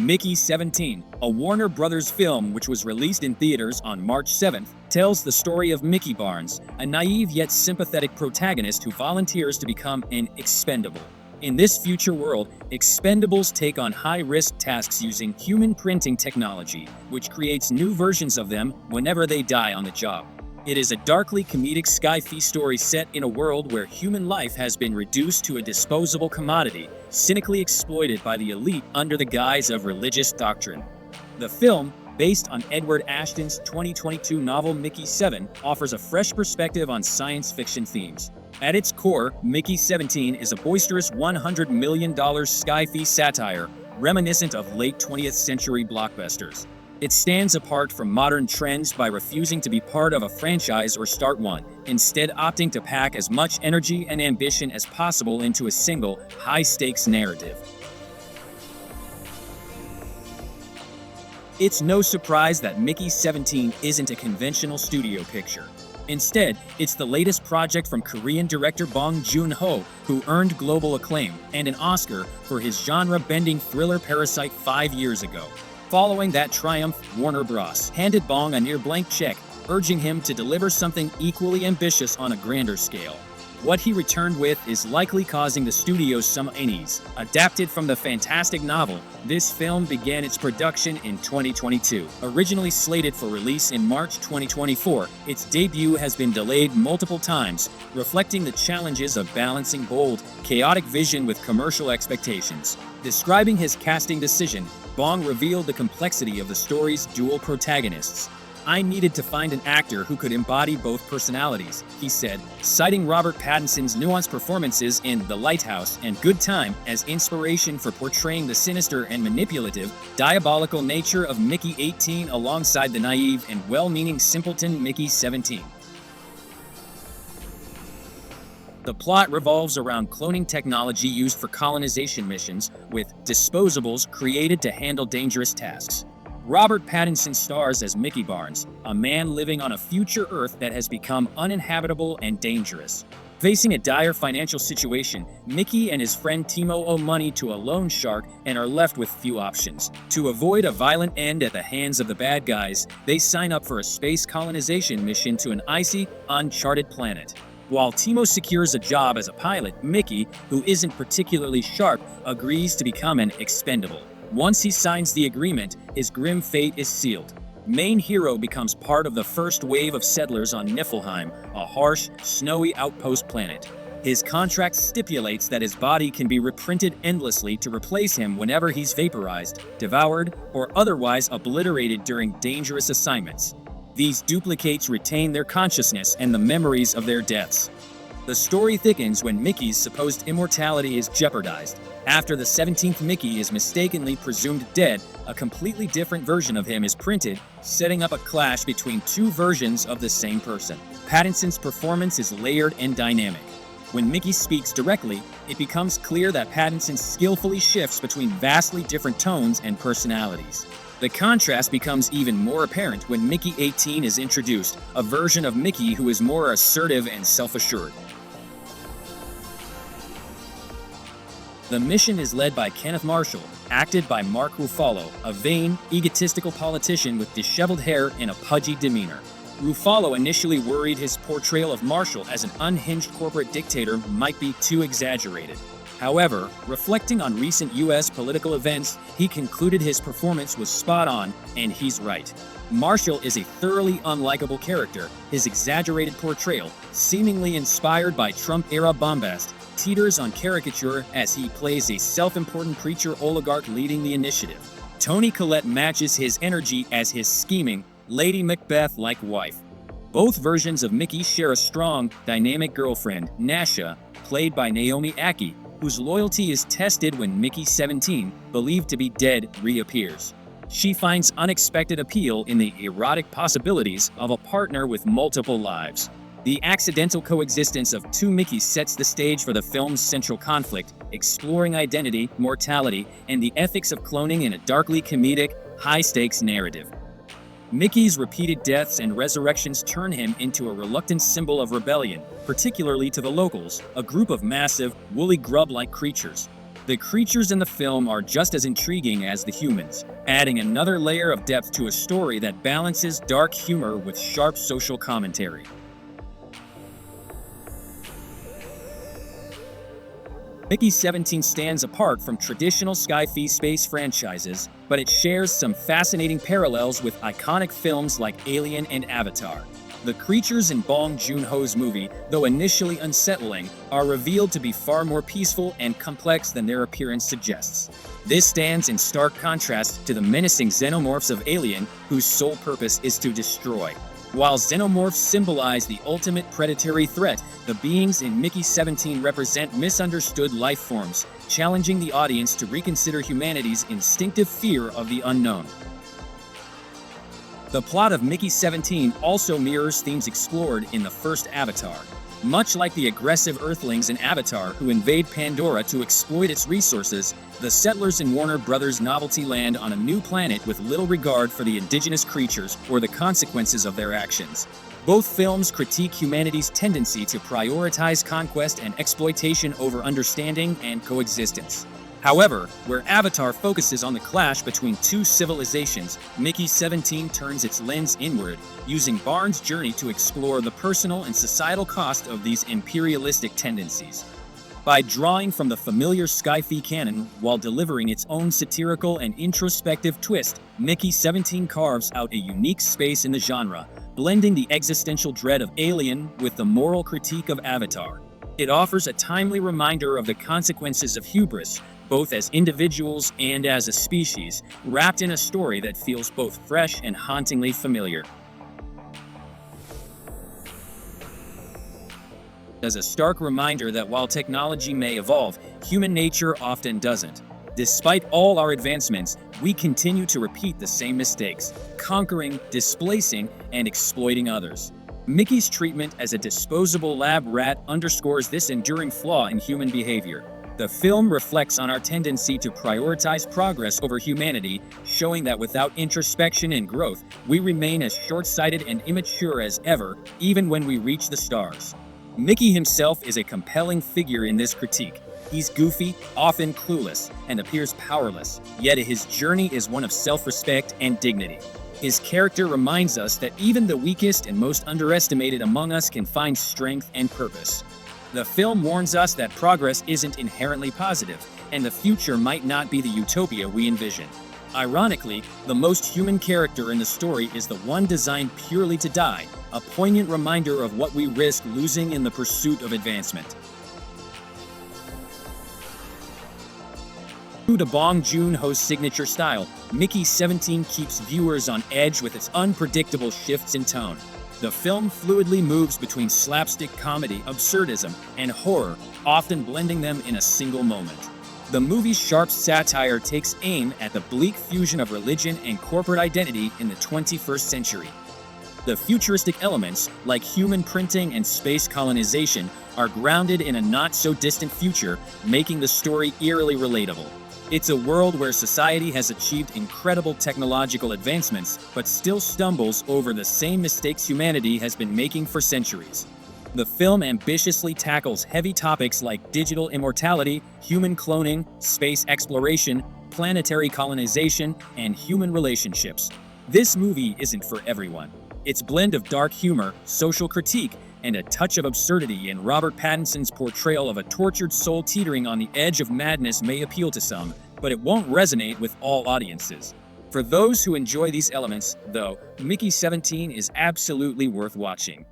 Mickey 17, a Warner Brothers film which was released in theaters on March 7th, tells the story of Mickey Barnes, a naive yet sympathetic protagonist who volunteers to become an expendable. In this future world, expendables take on high-risk tasks using human printing technology, which creates new versions of them whenever they die on the job. It is a darkly comedic sci-fi story set in a world where human life has been reduced to a disposable commodity, cynically exploited by the elite under the guise of religious doctrine. The film, based on Edward Ashton's 2022 novel Mickey 7, offers a fresh perspective on science fiction themes. At its core, Mickey 17 is a boisterous $100 million sci-fi satire, reminiscent of late 20th century blockbusters. It stands apart from modern trends by refusing to be part of a franchise or start one, instead opting to pack as much energy and ambition as possible into a single, high-stakes narrative. It's no surprise that Mickey 17 isn't a conventional studio picture. Instead, it's the latest project from Korean director Bong Joon-ho, who earned global acclaim and an Oscar for his genre-bending thriller Parasite 5 years ago. Following that triumph, Warner Bros. Handed Bong a near-blank check, urging him to deliver something equally ambitious on a grander scale. What he returned with is likely causing the studio some unease. Adapted from the fantastic novel, this film began its production in 2022. Originally slated for release in March 2024, its debut has been delayed multiple times, reflecting the challenges of balancing bold, chaotic vision with commercial expectations. Describing his casting decision, Bong revealed the complexity of the story's dual protagonists. "I needed to find an actor who could embody both personalities," he said, citing Robert Pattinson's nuanced performances in The Lighthouse and Good Time as inspiration for portraying the sinister and manipulative, diabolical nature of Mickey 18 alongside the naive and well-meaning simpleton Mickey 17. The plot revolves around cloning technology used for colonization missions, with disposables created to handle dangerous tasks. Robert Pattinson stars as Mickey Barnes, a man living on a future Earth that has become uninhabitable and dangerous. Facing a dire financial situation, Mickey and his friend Timo owe money to a loan shark and are left with few options. To avoid a violent end at the hands of the bad guys, they sign up for a space colonization mission to an icy, uncharted planet. While Timo secures a job as a pilot, Mickey, who isn't particularly sharp, agrees to become an expendable. Once he signs the agreement, his grim fate is sealed. Main hero becomes part of the first wave of settlers on Niflheim, a harsh, snowy outpost planet. His contract stipulates that his body can be reprinted endlessly to replace him whenever he's vaporized, devoured, or otherwise obliterated during dangerous assignments. These duplicates retain their consciousness and the memories of their deaths. The story thickens when Mickey's supposed immortality is jeopardized. After the 17th Mickey is mistakenly presumed dead, a completely different version of him is printed, setting up a clash between two versions of the same person. Pattinson's performance is layered and dynamic. When Mickey speaks directly, it becomes clear that Pattinson skillfully shifts between vastly different tones and personalities. The contrast becomes even more apparent when Mickey 18 is introduced, a version of Mickey who is more assertive and self-assured. The mission is led by Kenneth Marshall, acted by Mark Ruffalo, a vain, egotistical politician with disheveled hair and a pudgy demeanor. Ruffalo initially worried his portrayal of Marshall as an unhinged corporate dictator might be too exaggerated. However, reflecting on recent U.S. political events, he concluded his performance was spot on, and he's right. Marshall is a thoroughly unlikable character. His exaggerated portrayal, seemingly inspired by Trump-era bombast, teeters on caricature as he plays a self-important preacher oligarch leading the initiative. Toni Collette matches his energy as his scheming, Lady Macbeth-like wife. Both versions of Mickey share a strong, dynamic girlfriend, Nasha, played by Naomi Ackie, whose loyalty is tested when Mickey 17, believed to be dead, reappears. She finds unexpected appeal in the erotic possibilities of a partner with multiple lives. The accidental coexistence of two Mickeys sets the stage for the film's central conflict, exploring identity, mortality, and the ethics of cloning in a darkly comedic, high-stakes narrative. Mickey's repeated deaths and resurrections turn him into a reluctant symbol of rebellion, particularly to the locals, a group of massive, woolly grub-like creatures. The creatures in the film are just as intriguing as the humans, adding another layer of depth to a story that balances dark humor with sharp social commentary. Mickey 17 stands apart from traditional sci-fi space franchises, but it shares some fascinating parallels with iconic films like Alien and Avatar. The creatures in Bong Joon-ho's movie, though initially unsettling, are revealed to be far more peaceful and complex than their appearance suggests. This stands in stark contrast to the menacing xenomorphs of Alien, whose sole purpose is to destroy. While xenomorphs symbolize the ultimate predatory threat, the beings in Mickey 17 represent misunderstood life forms, challenging the audience to reconsider humanity's instinctive fear of the unknown. The plot of Mickey 17 also mirrors themes explored in the first Avatar. Much like the aggressive Earthlings in Avatar who invade Pandora to exploit its resources, the settlers in Warner Brothers' Novelty land on a new planet with little regard for the indigenous creatures or the consequences of their actions. Both films critique humanity's tendency to prioritize conquest and exploitation over understanding and coexistence. However, where Avatar focuses on the clash between two civilizations, Mickey 17 turns its lens inward, using Barnes' journey to explore the personal and societal cost of these imperialistic tendencies. By drawing from the familiar sci-fi canon while delivering its own satirical and introspective twist, Mickey 17 carves out a unique space in the genre, blending the existential dread of Alien with the moral critique of Avatar. It offers a timely reminder of the consequences of hubris, both as individuals and as a species, wrapped in a story that feels both fresh and hauntingly familiar. As a stark reminder that while technology may evolve, human nature often doesn't. Despite all our advancements, we continue to repeat the same mistakes, conquering, displacing, and exploiting others. Mickey's treatment as a disposable lab rat underscores this enduring flaw in human behavior. The film reflects on our tendency to prioritize progress over humanity, showing that without introspection and growth, we remain as short-sighted and immature as ever, even when we reach the stars. Mickey himself is a compelling figure in this critique. He's goofy, often clueless, and appears powerless, yet his journey is one of self-respect and dignity. His character reminds us that even the weakest and most underestimated among us can find strength and purpose. The film warns us that progress isn't inherently positive, and the future might not be the utopia we envision. Ironically, the most human character in the story is the one designed purely to die, a poignant reminder of what we risk losing in the pursuit of advancement. True to Bong Joon-ho's signature style, Mickey 17 keeps viewers on edge with its unpredictable shifts in tone. The film fluidly moves between slapstick comedy, absurdism, and horror, often blending them in a single moment. The movie's sharp satire takes aim at the bleak fusion of religion and corporate identity in the 21st century. The futuristic elements, like human printing and space colonization, are grounded in a not-so-distant future, making the story eerily relatable. It's a world where society has achieved incredible technological advancements, but still stumbles over the same mistakes humanity has been making for centuries. The film ambitiously tackles heavy topics like digital immortality, human cloning, space exploration, planetary colonization, and human relationships. This movie isn't for everyone. Its blend of dark humor, social critique, and a touch of absurdity in Robert Pattinson's portrayal of a tortured soul teetering on the edge of madness may appeal to some, but it won't resonate with all audiences. For those who enjoy these elements, though, Mickey 17 is absolutely worth watching.